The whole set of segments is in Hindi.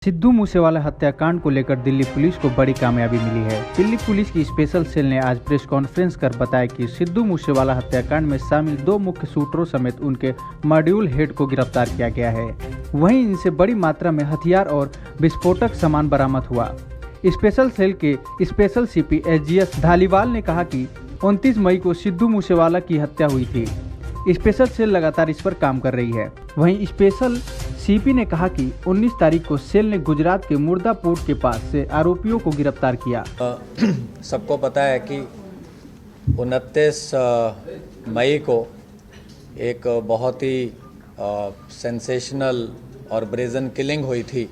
सिद्धू मूसेवाला हत्याकांड को लेकर दिल्ली पुलिस को बड़ी कामयाबी मिली है। दिल्ली पुलिस की स्पेशल सेल ने आज प्रेस कॉन्फ्रेंस कर बताया कि सिद्धू मूसेवाला हत्याकांड में शामिल 2 मुख्य शूटरों समेत उनके मॉड्यूल हेड को गिरफ्तार किया गया है। वहीं इनसे बड़ी मात्रा में हथियार और विस्फोटक सामान बरामद हुआ। स्पेशल सेल के स्पेशल सीपी SGS धालीवाल ने कहा कि 29 मई को सिद्धू मूसेवाला की हत्या हुई थी। स्पेशल सेल लगातार इस पर काम कर रही है। वहीं स्पेशल सीपी ने कहा कि 19 तारीख को सेल ने गुजरात के मुर्दा पोर्ट के पास से आरोपियों को गिरफ्तार किया। सबको पता है कि 29 मई को एक बहुत ही सेंसेशनल और ब्रेजन किलिंग हुई थी।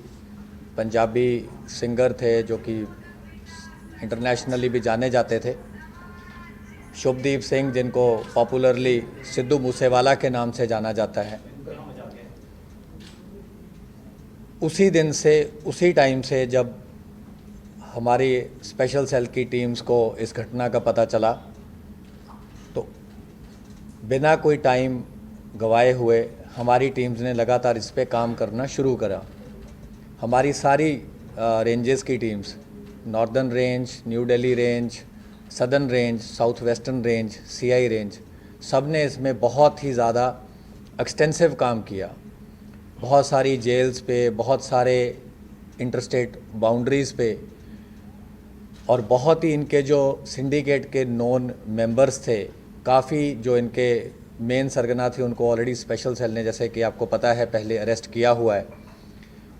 पंजाबी सिंगर थे जो कि इंटरनेशनली भी जाने जाते थे, शुभदीप सिंह, जिनको पॉपुलरली सिद्धू मूसेवाला के नाम से जाना जाता है। उसी दिन से, उसी टाइम से जब हमारी स्पेशल सेल की टीम्स को इस घटना का पता चला, तो बिना कोई टाइम गवाए हुए हमारी टीम्स ने लगातार इस पे काम करना शुरू करा। हमारी सारी रेंजेस की teams, northern range, new Delhi range, southern range, south western range, CI range, सब ने इसमें बहुत ही ज़्यादा एक्सटेंसिव काम किया। बहुत सारी जेल्स पे, बहुत सारे इंटरस्टेट बाउंड्रीज़ पे, और बहुत ही इनके जो सिंडिकेट के नॉन मेंबर्स थे, काफ़ी जो इनके मेन सरगना थे, उनको ऑलरेडी स्पेशल सेल ने, जैसे कि आपको पता है, पहले अरेस्ट किया हुआ है।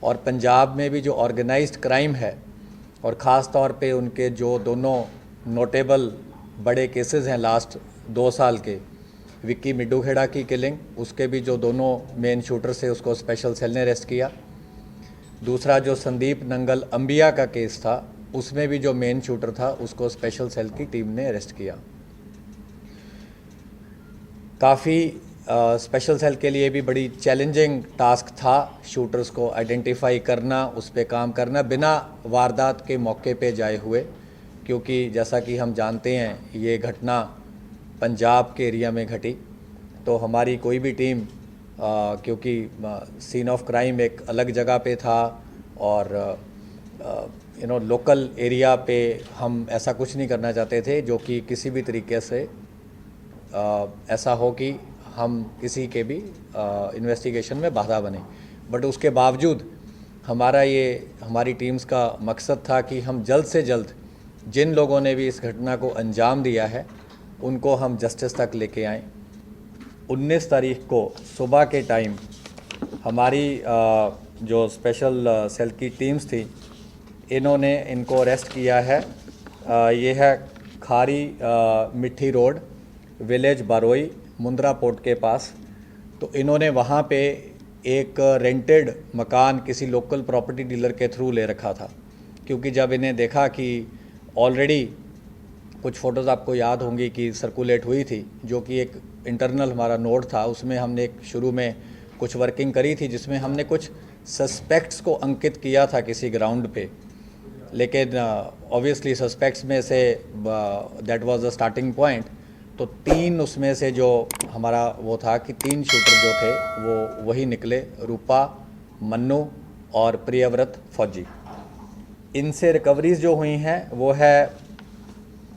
और पंजाब में भी जो ऑर्गेनाइज्ड क्राइम है, और ख़ास तौर पे उनके जो दोनों नोटेबल बड़े केसेस हैं लास्ट 2 साल के, विक्की मिड्डूखेड़ा की किलिंग, उसके भी जो दोनों मेन शूटर्स थे उसको स्पेशल सेल ने अरेस्ट किया। दूसरा जो संदीप नंगल अंबिया का केस था, उसमें भी जो मेन शूटर था उसको स्पेशल सेल की टीम ने अरेस्ट किया। काफ़ी स्पेशल सेल के लिए भी बड़ी चैलेंजिंग टास्क था शूटर्स को आइडेंटिफाई करना, उस पर काम करना बिना वारदात के मौके पे जाए हुए, क्योंकि जैसा कि हम जानते हैं ये घटना पंजाब के एरिया में घटी। तो हमारी कोई भी टीम, क्योंकि सीन ऑफ क्राइम एक अलग जगह पे था और लोकल एरिया पे हम ऐसा कुछ नहीं करना चाहते थे जो कि किसी भी तरीके से ऐसा हो कि हम किसी के भी इन्वेस्टिगेशन में बाधा बने। बट उसके बावजूद हमारी टीम्स का मकसद था कि हम जल्द से जल्द जिन लोगों ने भी इस घटना को अंजाम दिया है उनको हम जस्टिस तक लेके आएँ। 19 तारीख को सुबह के टाइम हमारी जो स्पेशल सेल की टीम्स थी, इन्होंने इनको अरेस्ट किया है। ये है खारी मिट्ठी रोड, विलेज बारोई, मुंद्रा पोर्ट के पास। तो इन्होंने वहाँ पे एक रेंटेड मकान किसी लोकल प्रॉपर्टी डीलर के थ्रू ले रखा था, क्योंकि जब इन्हें देखा कि ऑलरेडी कुछ फ़ोटोज़ आपको याद होंगी कि सर्कुलेट हुई थी, जो कि एक इंटरनल हमारा नोट था, उसमें हमने एक शुरू में कुछ वर्किंग करी थी जिसमें हमने कुछ सस्पेक्ट्स को अंकित किया था किसी ग्राउंड पे। लेकिन ऑब्वियसली सस्पेक्ट्स में say that was the starting point. तो 3 उसमें से जो हमारा वो था कि 3 शूटर जो थे वो वही निकले, रूपा, मन्नू और प्रियव्रत फौजी। इनसे रिकवरीज जो हुई हैं वो है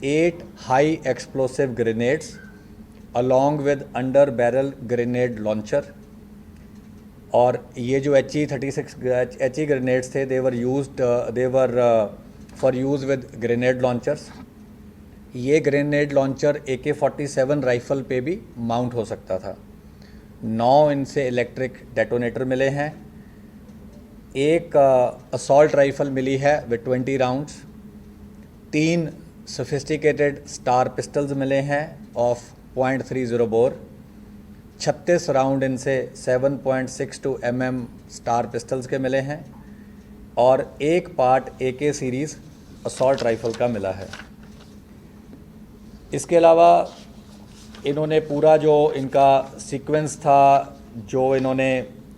8 high explosive grenades along with under barrel grenade launcher. और ये जो HE-36 ग्रेनेड्स थे, they were for use with grenade launchers. ये ग्रेनेड लॉन्चर AK-47 राइफ़ल पे भी माउंट हो सकता था। 9 इनसे इलेक्ट्रिक डेटोनेटर मिले हैं। एक असॉल्ट राइफ़ल मिली है with 20 rounds. 3 sophisticated star pistols मिले हैं ऑफ .30 बोर। 36 राउंड इनसे 7.62 mm स्टार पिस्टल्स के मिले हैं, और एक part AK series assault rifle का मिला है। इसके अलावा इन्होंने पूरा जो इनका सीक्वेंस था, जो इन्होंने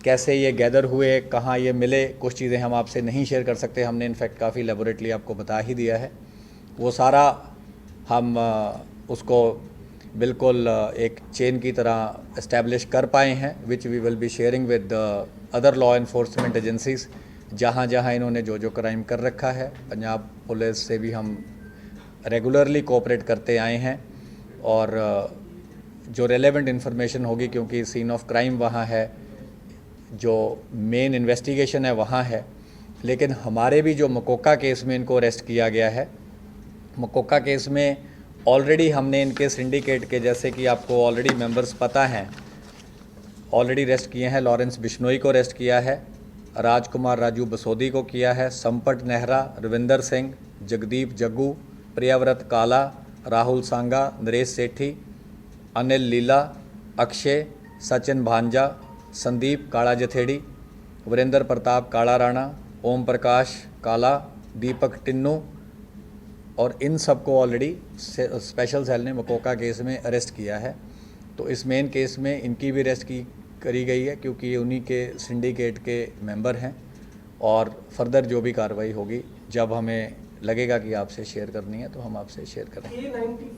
कैसे ये गैदर हुए, कहाँ ये मिले, कुछ चीज़ें हम आपसे नहीं शेयर कर सकते। हमने इनफैक्ट काफ़ी लेबोरेटली आपको बता ही दिया है। वो सारा हम उसको बिल्कुल एक चेन की तरह इस्टेब्लिश कर पाए हैं, which we will be sharing with other law enforcement agencies जहाँ जहाँ इन्होंने जो क्राइम कर रखा है, पंजाब पुलिस से भी हम रेगुलरली कोऑपरेट करते आए हैं और जो रेलेवेंट इन्फॉर्मेशन होगी, क्योंकि सीन ऑफ क्राइम वहाँ है, जो मेन इन्वेस्टिगेशन है वहाँ है, लेकिन हमारे भी जो मकोका केस में इनको अरेस्ट किया गया है, मकोका केस में ऑलरेडी हमने इनके सिंडिकेट के, जैसे कि आपको ऑलरेडी मेंबर्स पता हैं, ऑलरेडी अरेस्ट किए हैं। लॉरेंस बिश्नोई को अरेस्ट किया है, राजकुमार राजू बसोदी को किया है, संपट नेहरा, रविंदर सिंह, जगदीप जग्गू, प्रियव्रत काला, राहुल सांगा, नरेश सेठी, अनिल लीला, अक्षय, सचिन भांजा, संदीप काला जथेड़ी, वीरेंद्र प्रताप काला राणा, ओम प्रकाश काला, दीपक टिन्नू, और इन सबको ऑलरेडी स्पेशल सेल ने मकोका केस में अरेस्ट किया है। तो इस मेन केस में इनकी भी अरेस्ट करी गई है, क्योंकि ये उन्हीं के सिंडिकेट के मेंबर हैं। और फर्दर जो भी कार्रवाई होगी, जब हमें लगेगा कि आपसे शेयर करनी है तो हम आपसे शेयर करेंगे।